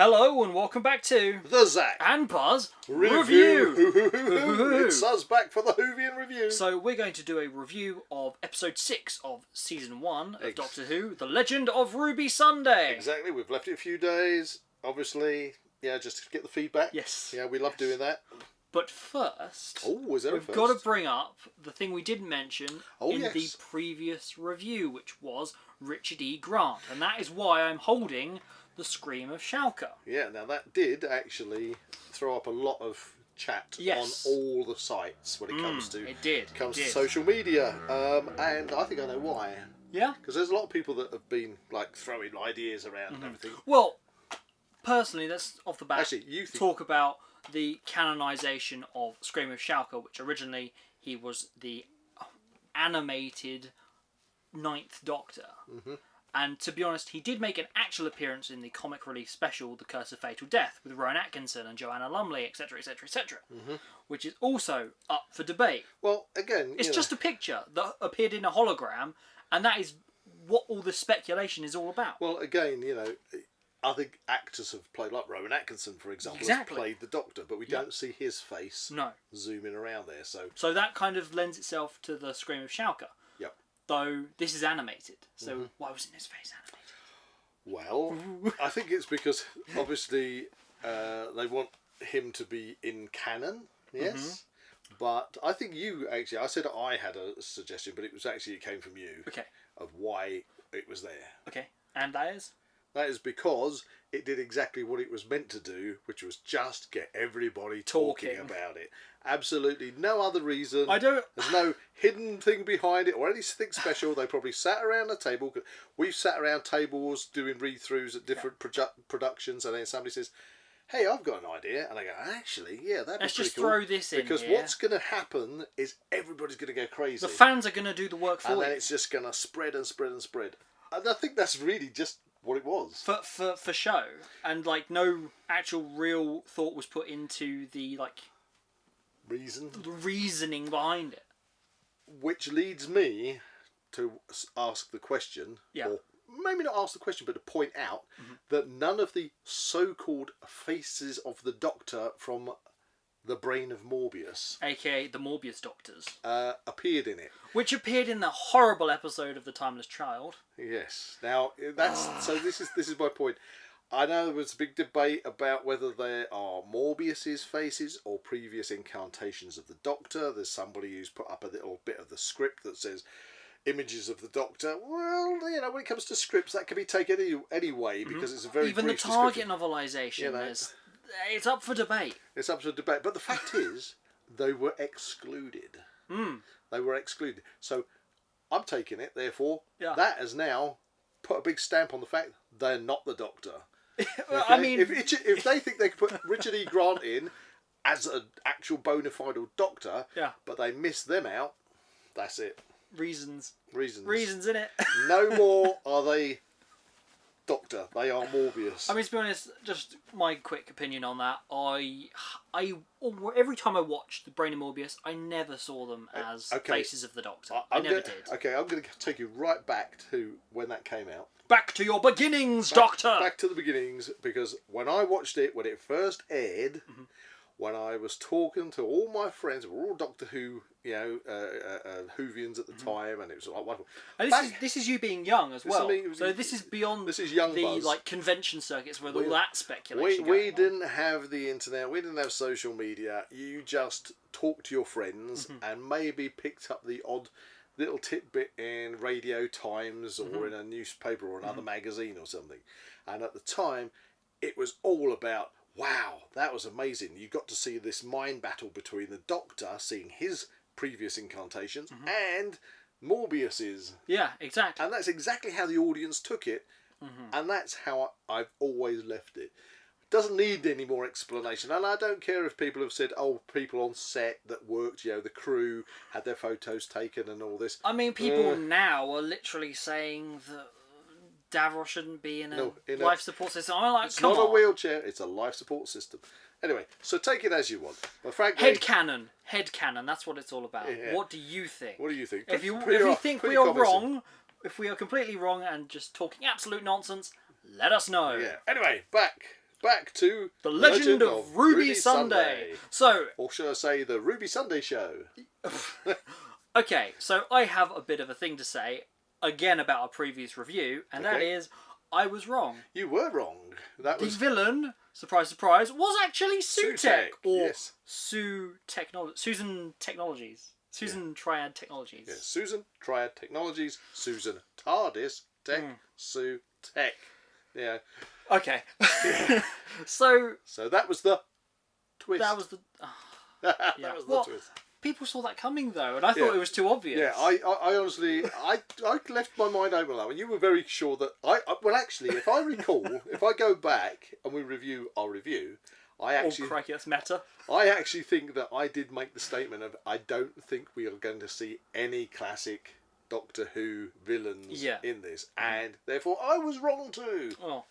Hello and welcome back to the Zak and Buzz Review. It's us back for the Whovian review. So we're going to do a review of episode 6 of season 1 of Doctor Who, The Legend of Ruby Sunday. Exactly, we've left it a few days, obviously, just to get the feedback. Yes. Yeah, we love doing that. But first, we've got to bring up the thing we didn't mention in yes. the previous review, which was Richard E. Grant. And that is why I'm holding the Scream of Shalka. Yeah, now that did actually throw up a lot of chat on all the sites when it comes to to social media. And I think I know why. Yeah? Because there's a lot of people that have been like throwing ideas around and everything. Well, personally, let's off the bat actually, talk about the canonisation of Scream of Shalka, which originally he was the animated Ninth Doctor. And to be honest, he did make an actual appearance in the comic relief special, The Curse of Fatal Death, with Rowan Atkinson and Joanna Lumley, etc., etc., etc., which is also up for debate. Well, again, it's just a picture that appeared in a hologram, and that is what all the speculation is all about. Well, again, other actors have played, like Rowan Atkinson, for example, has played the Doctor, but we don't see his face zooming around there. So that kind of lends itself to the Scream of Shalka. Yep. Though this is animated, so why wasn't his face animated? Well, I think it's because obviously they want him to be in canon, yes. But I think I said I had a suggestion, but it came from you. Okay. Of why it was there. Okay, and that is? That is because it did exactly what it was meant to do, which was just get everybody talking about it. Absolutely no other reason. There's no hidden thing behind it or anything special. They probably sat around a table. We've sat around tables doing read-throughs at different productions, and then somebody says, "Hey, I've got an idea," and I go, "Actually, that'd be pretty cool." Let's just throw this in because what's going to happen is everybody's going to go crazy. The fans are going to do the work for you, and then it's just going to spread and spread and spread. And I think that's really just what it was for show, and like no actual real thought was put into the reasoning behind it. Which leads me to ask the question, or maybe not ask the question, but to point out that none of the so-called faces of the Doctor from the brain of Morbius, aka the Morbius Doctors, appeared in it. Which appeared in the horrible episode of The Timeless Child. Yes. Now so. This is my point. I know there was a big debate about whether there are Morbius's faces or previous incarnations of the Doctor. There's somebody who's put up a little bit of the script that says images of the Doctor. Well, when it comes to scripts, that can be taken any way because it's a very even the brief Target novelisation. It's up for debate. It's up for debate, but the fact is, they were excluded. They were excluded. So I'm taking it. Therefore, that has now put a big stamp on the fact they're not the Doctor. Well, okay? I mean, if they think they could put Richard E. Grant in as an actual bona fide Doctor, but they miss them out, that's it. Reasons in it. No more are they Doctor. They are Morbius. I mean, to be honest, just my quick opinion on that. I every time I watched The Brain of Morbius, I never saw them as faces of the Doctor. I never did. Okay, I'm going to take you right back to when that came out. Back to your beginnings, Doctor! Back to the beginnings, because when I watched it, when it first aired, when I was talking to all my friends, we were all Doctor Who, Whovians at the time, and it was like wonderful. And this is you being young as well. So this is beyond young the Buzz. convention circuits where all that speculation. We didn't have the internet. We didn't have social media. You just talked to your friends and maybe picked up the odd little tidbit in Radio Times or in a newspaper or another magazine or something. And at the time, it was all about, wow, that was amazing. You got to see this mind battle between the Doctor, seeing his previous incarnations, and Morbius's. Yeah, exactly. And that's exactly how the audience took it, and that's how I've always left it. Doesn't need any more explanation, and I don't care if people have said, people on set that worked, the crew had their photos taken and all this. I mean, people now are literally saying that Davros shouldn't be in a life support system. I'm like, it's not a wheelchair; it's a life support system. Anyway, so take it as you want. But frankly, headcanon. That's what it's all about. Yeah. What do you think? What do you think? If you think we are wrong, if we are completely wrong and just talking absolute nonsense, let us know. Yeah. Anyway, back back to The Legend of Ruby Sunday. So, or should I say the Ruby Sunday Show? okay, so I have a bit of a thing to say again about a previous review, and that is, I was wrong. You were wrong. The villain, surprise, surprise, was actually SUETEKH, or yes. Susan Technologies. Susan Triad Technologies. Yes, Susan Triad Technologies, Susan TARDIS Tech, SUETEKH. Yeah. Okay. So that was the twist. That was the that was the twist. People saw that coming though, and I thought it was too obvious. Yeah, I honestly, I left my mind open on that one. You were very sure that well, actually, if I recall, if I go back and we review our review, crikey, that's meta. I actually think that I did make the statement of I don't think we are going to see any classic Doctor Who villains in this, and therefore I was wrong too. Oh.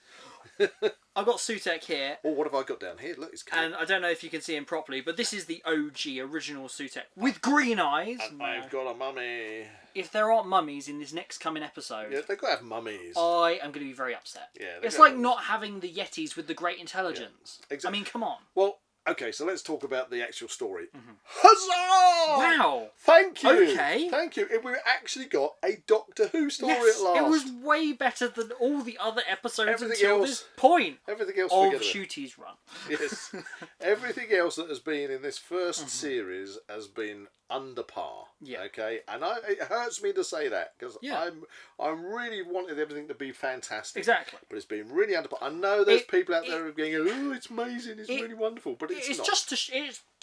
I've got SUETEKH here. Oh, what have I got down here? Look, it's and I don't know if you can see him properly, but this is the OG original SUETEKH with green eyes. And I've got a mummy. If there aren't mummies in this next coming episode, they've got to have mummies. I am going to be very upset. Yeah, it's like not having the Yetis with the great intelligence. Yeah, exactly. I mean, come on. Well, okay, so let's talk about the actual story. Huzzah! Wow! Thank you. Okay. Thank you. We actually got a Doctor Who story at last. It was way better than all the other episodes until this point. Everything else of Ncuti's run. Yes. Everything else that has been in this first series has been under par. Yeah. Okay, and it hurts me to say that because I really wanted everything to be fantastic. Exactly. But it's been really under par. I know there's people out there who are going, "Oh, it's amazing, it's really wonderful," but it's not.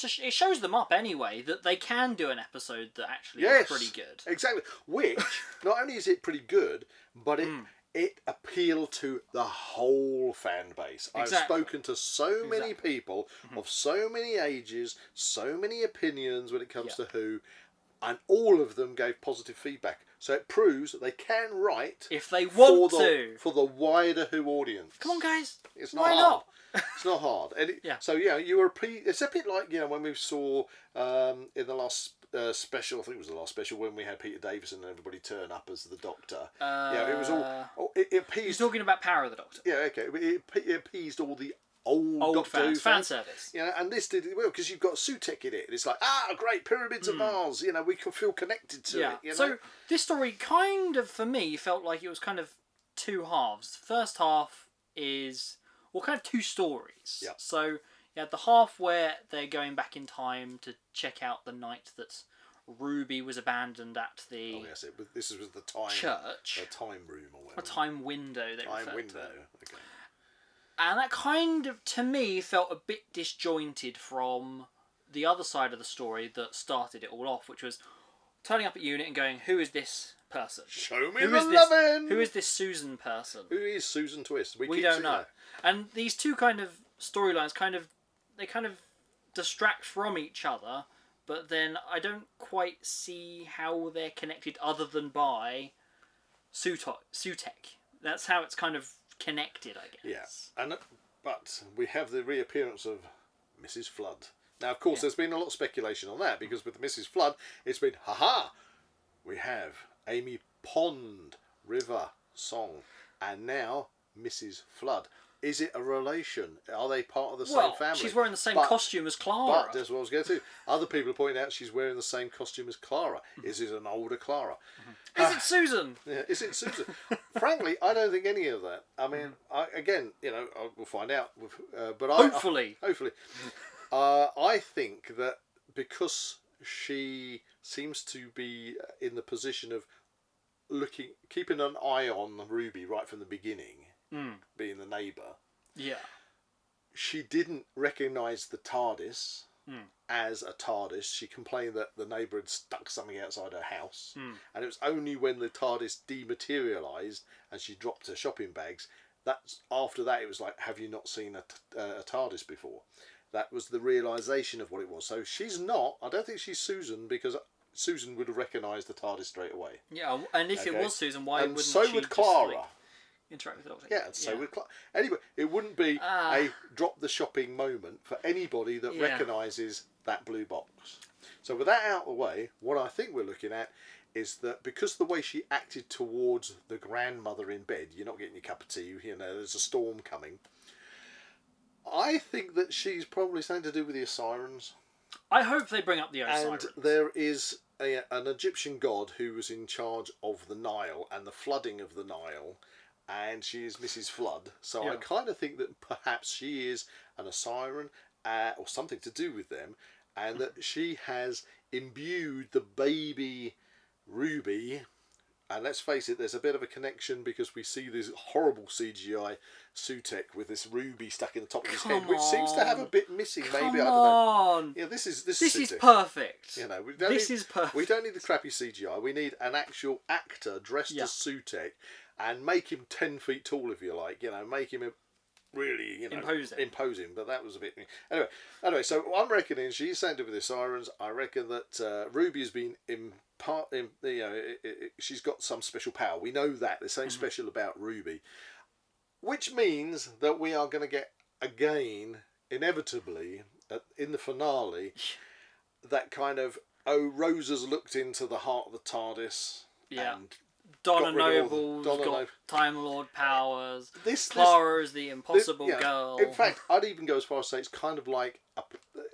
It shows them up anyway that they can do an episode that actually is pretty good. Exactly. Which not only is it pretty good, but it appealed to the whole fan base. Exactly. I've spoken to so many people of so many ages, so many opinions when it comes to Who, and all of them gave positive feedback. So it proves that they can write if they want for the wider Who audience. Come on, guys. It's not hard. It's not hard. And so you were it's a bit like when we saw in the last special, I think it was the last special when we had Peter Davison and everybody turn up as the Doctor. It was all it appeased. You're talking about Power of the Doctor. Yeah, okay. It appeased all the old Doctor Who fan service. And this did it well because you've got SUETEKH in it. And it's like great pyramids of Mars. We can feel connected to it. So this story kind of for me felt like it was kind of two halves. The first half is kind of two stories. Yeah. So you had the half where they're going back in time to check out the night that Ruby was abandoned at the. Oh yes, this was the time church, a time room or whatever. A time window. Time window. Okay. And that kind of, to me, felt a bit disjointed from the other side of the story that started it all off, which was turning up at unit and going, "Who is this person? Show me the lovin'! Who is this Susan person? Who is Susan Twist? We don't know." And these two kind of storylines they distract from each other, but then I don't quite see how they're connected other than by SUETEKH. That's how it's kind of connected, I guess. Yeah, but we have the reappearance of Mrs. Flood. Now, of course, there's been a lot of speculation on that because with Mrs. Flood, it's been we have Amy Pond River song, and now Mrs. Flood. Is it a relation? Are they part of the same family? She's wearing the same costume as Clara. But that's what I was going to. Other people are pointing out she's wearing the same costume as Clara. Is it an older Clara? Is it Susan? Yeah, is it Susan? Frankly, I don't think any of that. I mean, we'll find out. But hopefully. I think that because she seems to be in the position of keeping an eye on Ruby right from the beginning. Being the neighbour, she didn't recognise the TARDIS as a TARDIS. She complained that the neighbour had stuck something outside her house, and it was only when the TARDIS dematerialised and she dropped her shopping bags after that it was like, have you not seen a TARDIS before? That was the realisation of what it was. So she's not. I don't think she's Susan because Susan would have recognised the TARDIS straight away. Yeah, and if it was Susan, why wouldn't she? So would Clara. Interact with the Doctor. Yeah, and so would Clive. Anyway, it wouldn't be a drop the shopping moment for anybody that recognises that blue box. So with that out of the way, what I think we're looking at is that because the way she acted towards the grandmother in bed, you're not getting your cup of tea, there's a storm coming. I think that she's probably something to do with the Osirans. I hope they bring up the Osirans. And there is an Egyptian god who was in charge of the Nile and the flooding of the Nile, and she is Mrs. Flood. So I kind of think that perhaps she is an Osiran or something to do with them, and that she has imbued the baby Ruby. And let's face it, there's a bit of a connection because we see this horrible CGI SUETEKH with this ruby stuck in the top of his head, which seems to have a bit missing. Maybe I don't know. Yeah, this is perfect. You know, this is perfect. We don't need the crappy CGI. We need an actual actor dressed as SUETEKH and make him 10 feet tall, if you like. You know, make him really, you know, imposing. But that was a bit. Anyway. So I'm reckoning she's saying to with the Sirens. I reckon that Ruby has been she's got some special power. We know that there's something special about Ruby, which means that we are going to get again, inevitably, in the finale, that kind of Rose has looked into the heart of the TARDIS. Yeah. And Donna Noble's got Time Lord powers. Clara is the impossible girl. In fact, I'd even go as far as to say it's kind of like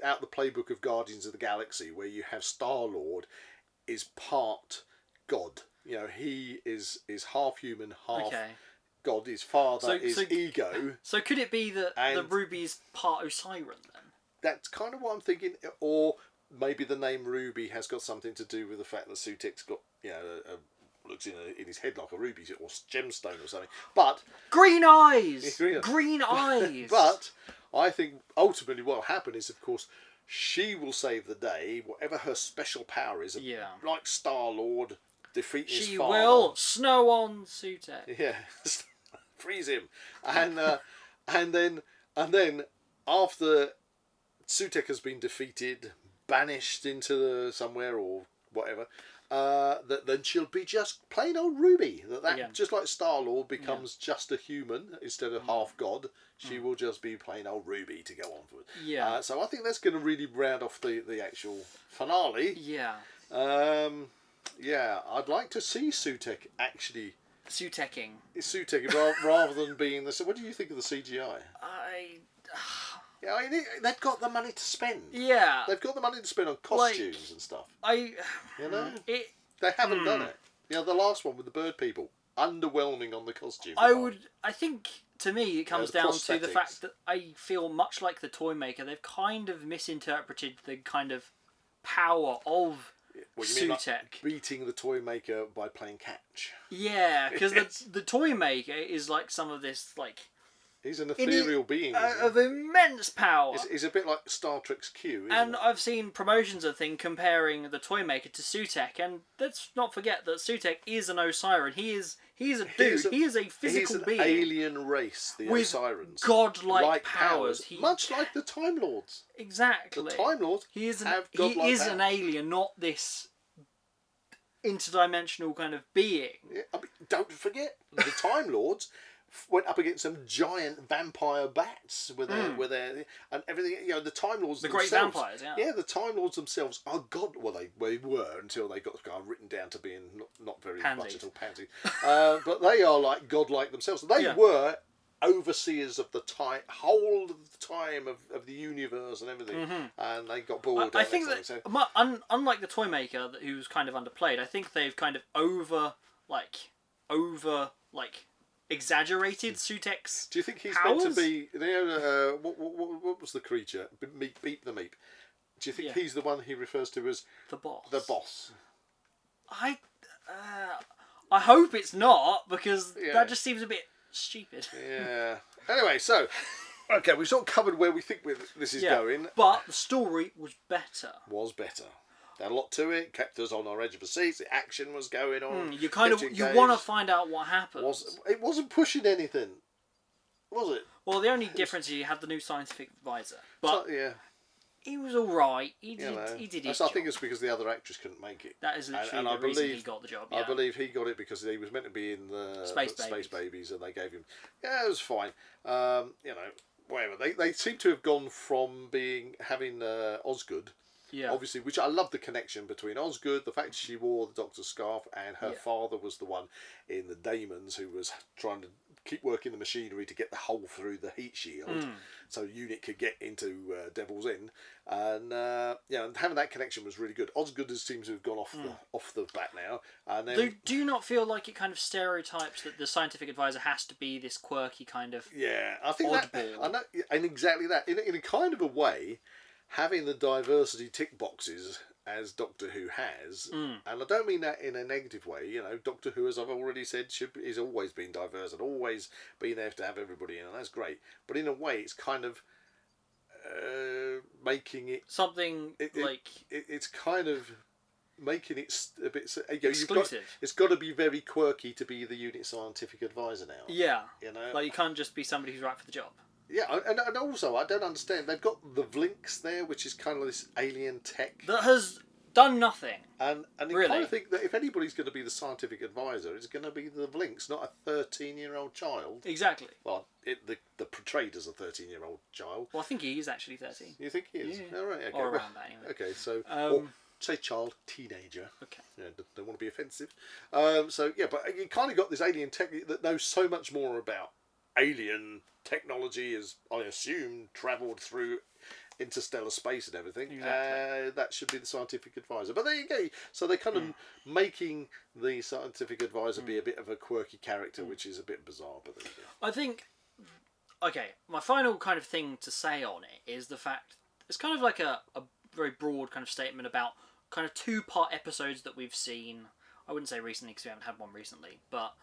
out the playbook of Guardians of the Galaxy, where you have Star-Lord is part God. You know, he is half human, half God. His father is ego. So could it be that the Ruby is part Osiran then? That's kind of what I'm thinking. Or maybe the name Ruby has got something to do with the fact that SUETEKH's got, you know, looks in his head like a ruby or gemstone or something. But green eyes. Green eyes. But I think ultimately what will happen is, of course, she will save the day, whatever her special power is. Like Star-Lord defeating his father. She will snow on SUETEKH. Yeah, freeze him, and then after SUETEKH has been defeated, banished into somewhere or whatever, then she'll be just plain old Ruby. Just like Star-Lord becomes just a human instead of half god. She will just be plain old Ruby to go on for it. Yeah. So I think that's going to really round off the actual finale. Yeah. I'd like to see SUETEKH actually... SUETEKHing rather than being the... What do you think of the CGI? They've got the money to spend. Yeah. They've got the money to spend on costumes and stuff. They haven't done it. You know, the last one with the bird people, underwhelming on the costume. I think, to me, it comes down to the fact that I feel much like the toy maker, they've kind of misinterpreted the kind of power of SUETEKH. Like beating the toy maker by playing catch. Yeah, because the toy maker is like some of this, like... He's an ethereal being. Of immense power. He's a bit like Star Trek's Q, And I've seen promotions of things comparing the toy maker to SUETEKH, and let's not forget that SUETEKH is an Osiran. He is a dude. He is a physical being. He's an alien race, the Osirans. Godlike powers. Much like the Time Lords. Exactly. The Time Lords have godlike powers. He is an alien, not this interdimensional kind of being. Yeah, I mean, don't forget, the Time Lords went up against some giant vampire bats with their and everything. You know, the Time Lords, the great vampires. Yeah, the Time Lords themselves are god. Well, they were until they got kind of written down to being not very much at all pansy. But they are like godlike themselves. They were overseers of the whole of the time of the universe and everything, and they got bored. I think that unlike the toy maker, who's kind of underplayed, I think they've kind of over exaggerated SUETEKH's Do you think he's powers? meant to be? You know, what was the creature? Beep the Meep. Do you think he's the one he refers to as the boss? The boss. I hope it's not, because that just seems a bit stupid. Yeah. Anyway, so okay, we've sort of covered where we think this is going. But the story was better. Had a lot to it, kept us on our edge of the seats. The action was going on. You want to find out what happens. It wasn't pushing anything, was it? Well, the only difference is you had the new scientific advisor, but he was all right. He did his job. I think it's because the other actress couldn't make it. That is literally the reason he got the job. Yeah. I believe he got it because he was meant to be in the Space Babies, and they gave him. Yeah, it was fine. Whatever. They seem to have gone from having Osgood. Yeah. Obviously, which I love the connection between Osgood, the fact she wore the Doctor's scarf, and her father was the one in the Daemons who was trying to keep working the machinery to get the hole through the heat shield, so Unit could get into Devil's End, and and having that connection was really good. Osgood seems to have gone off the bat now, and then do you not feel like it kind of stereotypes that the scientific advisor has to be this quirky kind of I think oddball? that, I know, and exactly that in a kind of a way. Having the diversity tick boxes as Doctor Who has, and I don't mean that in a negative way. You know, Doctor Who, as I've already said, is always been diverse and always been there to have everybody in, and that's great. But in a way, it's kind of making it something it's kind of making it a bit exclusive. It's got to be very quirky to be the Unit scientific advisor now. Yeah, you know, like you can't just be somebody who's right for the job. Yeah, and also, I don't understand. They've got the Vlinks there, which is kind of this alien tech. That has done nothing. And you really? kind of think that if anybody's going to be the scientific advisor, it's going to be the Vlinks, not a 13-year-old child. Exactly. Well, the portrayed as a 13-year-old child. Well, I think he is actually 13. You think he is? Yeah. Oh, right, okay. Or around that, anyway. Okay, so... or say child, teenager. Okay. Yeah, don't want to be offensive. So, yeah, but you kind of got this alien tech that knows so much more about alien technology, as I assume travelled through interstellar space and everything. Exactly. That should be the scientific advisor. But there you go. So they're kind of making the scientific advisor be a bit of a quirky character, which is a bit bizarre. But there you go. I think, okay, my final kind of thing to say on it is the fact it's kind of like a very broad kind of statement about kind of two-part episodes that we've seen. I wouldn't say recently because we haven't had one recently, but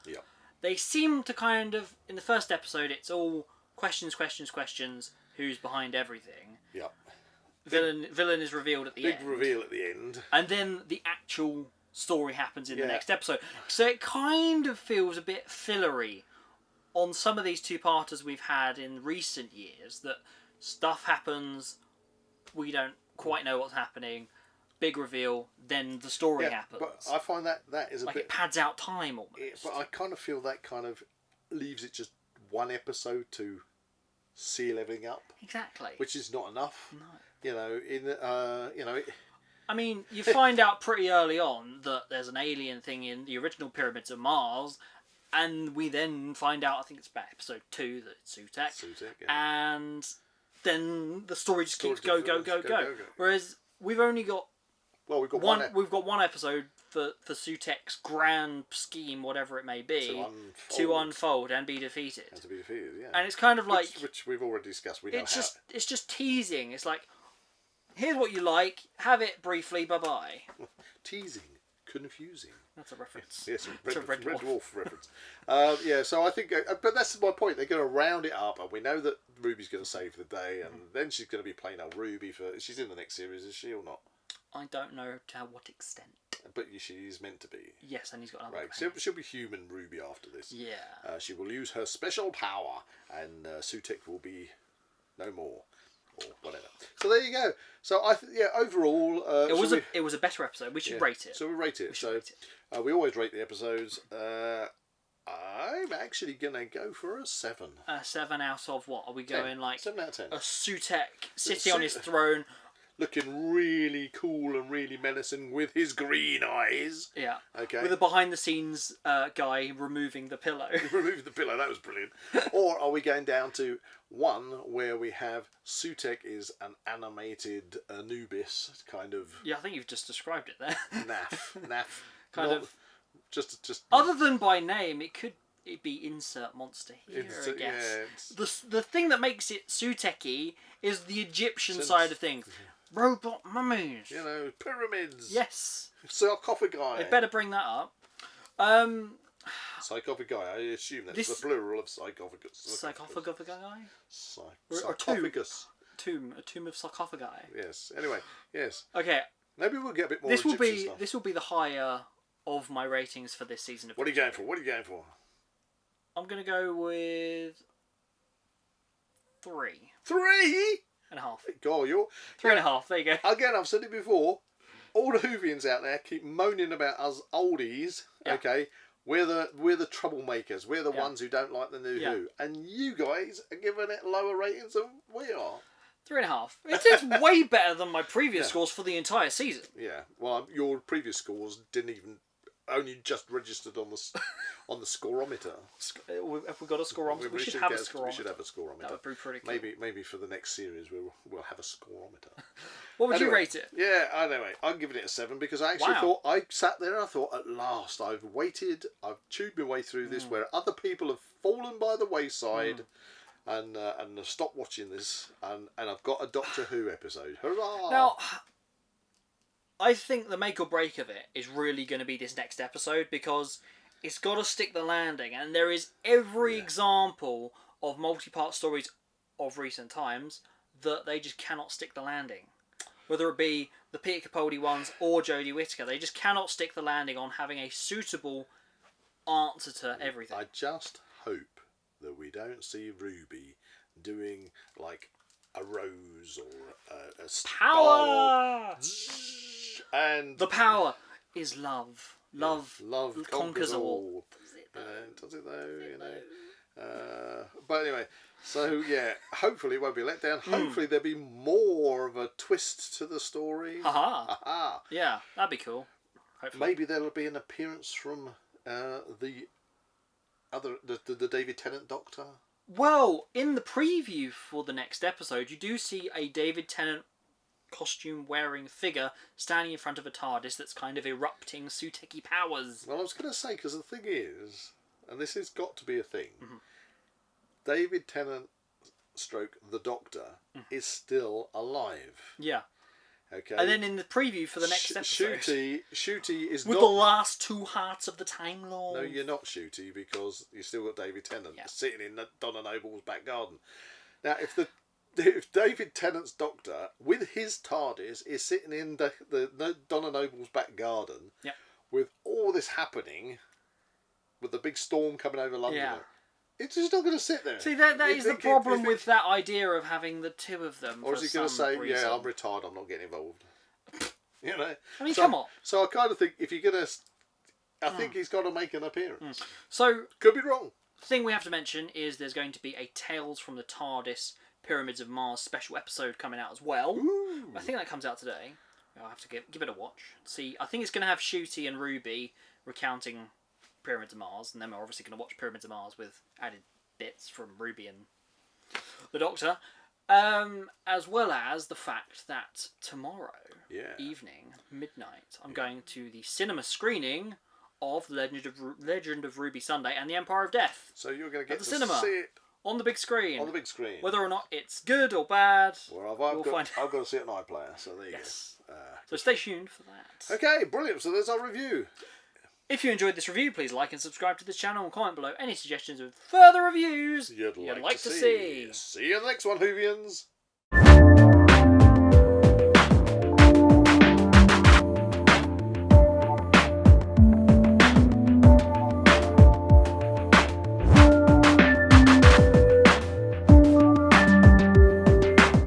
they seem to kind of, in the first episode, it's all questions, who's behind everything. Yeah. Villain is revealed at the end. Big reveal at the end. And then the actual story happens in the next episode. So it kind of feels a bit fillery on some of these two-parters we've had in recent years, that stuff happens, we don't quite know what's happening, big reveal, then the story happens. But I find that is a like bit... it pads out time almost. But I kind of feel that kind of leaves it just one episode to seal everything up. Exactly. Which is not enough. No. You know, I mean, you find out pretty early on that there's an alien thing in the original Pyramids of Mars, and we then find out, I think it's about episode 2, that it's SUETEKH. And then the story just keeps go. Whereas we've only got we've got one episode for SUETEKH's grand scheme, whatever it may be, to unfold and be defeated. And to be defeated, yeah. And it's kind of like... Which we've already discussed. It's just teasing. It's like, here's what you like, have it briefly, bye-bye. Teasing. Confusing. That's a reference. Yes, it's a Red Dwarf. Dwarf reference. So I think... but that's my point. They're going to round it up, and we know that Ruby's going to save the day, and then she's going to be playing old Ruby for... She's in the next series, is she, or not? I don't know to what extent. But she's meant to be. Yes, and he's got another right. She'll be human Ruby after this. Yeah. She will use her special power, and SUETEKH will be no more, or whatever. So there you go. So overall, it was a better episode. We should rate it. So we rate it. We always rate the episodes. I'm actually gonna go for a 7. A 7 out of what? Are we going 7 out of 10? A SUETEKH sitting on his throne, looking really cool and really menacing with his green eyes. Yeah. Okay. With a behind-the-scenes guy removing the pillow. Removing the pillow, that was brilliant. Or are we going down to one where we have SUETEKH is an animated Anubis kind of... Yeah, I think you've just described it there. Naff. Kind of... Just... Other than by name, it could be insert monster here, I guess. Yeah, the thing that makes it SUETEKH-y is the Egyptian side of things. Robot mummies. You know, pyramids. Yes. Sarcophagi. They better bring that up. Sarcophagi, I assume that's the plural of sarcophagus. Sarcophagi? Sarcophagus. A tomb of sarcophagi. Yes. Anyway, yes. Okay. Maybe we'll get a bit more This will be the higher of my ratings for this season of... What are you going for? I'm going to go with 3. 3.5. God, you're 3.5. There you go. Again, I've said it before. All the Whovians out there keep moaning about us oldies. Yeah. Okay, we're the troublemakers. We're the ones who don't like the new Who, and you guys are giving it lower ratings than we are. 3.5. It's way better than my previous scores for the entire season. Yeah. Well, your previous scores didn't even only just registered on the scorometer. Have we got a scorometer? We should have a scorometer. We should have a scorometer. That would be pretty cool. Maybe for the next series we'll have a scorometer. What would you rate it? Yeah, anyway, I'm giving it a 7 because I actually thought, I sat there and I thought, at last, I've waited, I've chewed my way through this where other people have fallen by the wayside and have stopped watching this and I've got a Doctor Who episode. Hurrah! Now, I think the make or break of it is really going to be this next episode because it's got to stick the landing, and there is every example of multi-part stories of recent times that they just cannot stick the landing. Whether it be the Peter Capaldi ones or Jodie Whittaker, they just cannot stick the landing on having a suitable answer to everything. I just hope that we don't see Ruby doing like a rose or a star. Power! And the power is love. Love conquers all. Does it though? You know. But anyway, so yeah, hopefully it won't be a letdown. Hopefully there'll be more of a twist to the story. Aha. Yeah, that'd be cool. Hopefully. Maybe there'll be an appearance from the David Tennant Doctor. Well, in the preview for the next episode, you do see a David Tennant costume-wearing figure standing in front of a TARDIS that's kind of erupting SUETEKH powers. Well, I was going to say, because the thing is, and this has got to be a thing, David Tennant stroke the Doctor is still alive. Yeah. Okay. And then in the preview for the next episode... Shooty is with not... the last two hearts of the Time Lord. No, you're not Shooty, because you still got David Tennant sitting in Donna Noble's back garden. Now, if David Tennant's Doctor, with his TARDIS, is sitting in the Donna Noble's back garden, with all this happening, with the big storm coming over London, it's just not going to sit there. See, that is the problem with that idea of having the two of them. Or is he going to say, yeah, I'm retired, I'm not getting involved? You know? I mean, come on. So I kind of think, if you're going to... I think he's got to make an appearance. So... Could be wrong. The thing we have to mention is there's going to be a Tales from the TARDIS Pyramids of Mars special episode coming out as well. Ooh. I think that comes out today. I'll have to give it a watch. See, I think it's going to have Shooty and Ruby recounting Pyramids of Mars, and then we're obviously going to watch Pyramids of Mars with added bits from Ruby and the Doctor, as well as the fact that tomorrow evening, midnight, I'm going to the cinema screening of Legend of Ruby Sunday and the Empire of Death. So you're going to get the to cinema. see it on the big screen. On the big screen. Whether or not it's good or bad, well, I've got to see it on iPlayer, so there you go. So stay tuned for that. Okay, brilliant. So there's our review. If you enjoyed this review, please like and subscribe to this channel and comment below any suggestions of further reviews you'd like to see. See you in the next one, Whovians.